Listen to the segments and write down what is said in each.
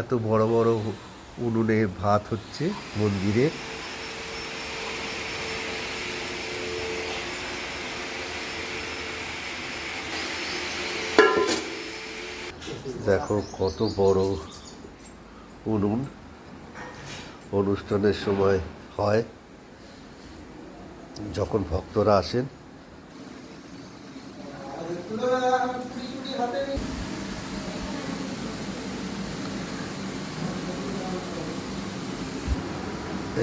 এত বড় বড় উনুনে ভাত হচ্ছে মন্দিরে। দেখো কত বড় উনুন, অনুষ্ঠানের সময় হয় যখন ভক্তরা আসেন।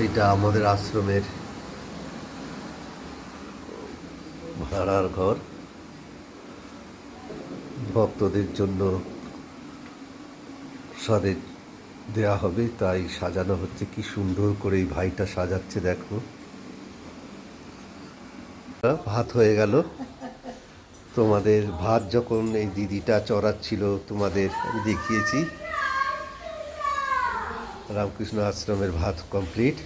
এইটা আমাদের আশ্রমের ভাড়ার ঘর, ভক্তদের জন্য প্রসাদে দেয়া হবে তাই সাজানো হচ্ছে। কি সুন্দর করে এই ভাইটা সাজাচ্ছে দেখো। ভাত হয়ে গেল। তোমাদের ভাত যখন এই দিদিটা চড়াচ্ছিল তোমাদের আমি দেখিয়েছি। রামকৃষ্ণ আশ্রমের ভাত কমপ্লিট।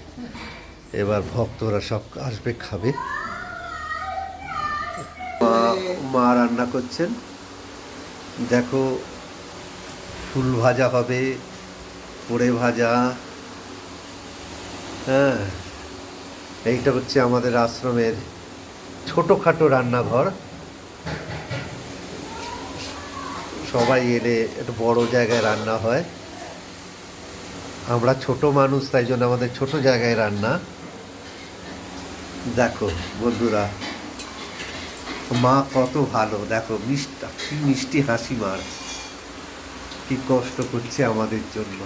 এবার ভক্তরা সব আসবে, খাবে। মা রান্না করছেন, দেখো ফুল ভাজা হবে, পোড়ে ভাজা। হ্যাঁ, এইটা হচ্ছে আমাদের আশ্রমের ছোটোখাটো রান্নাঘর। সবাই এলে একটু বড় জায়গায় রান্না হয়, আমরা ছোট মানুষ তাই জন্য আমাদের ছোট জায়গায় রান্না। দেখো বন্ধুরা, মা কত ভালো, দেখো কি মিষ্টি হাসি মার, কি কষ্ট করছে আমাদের জন্য।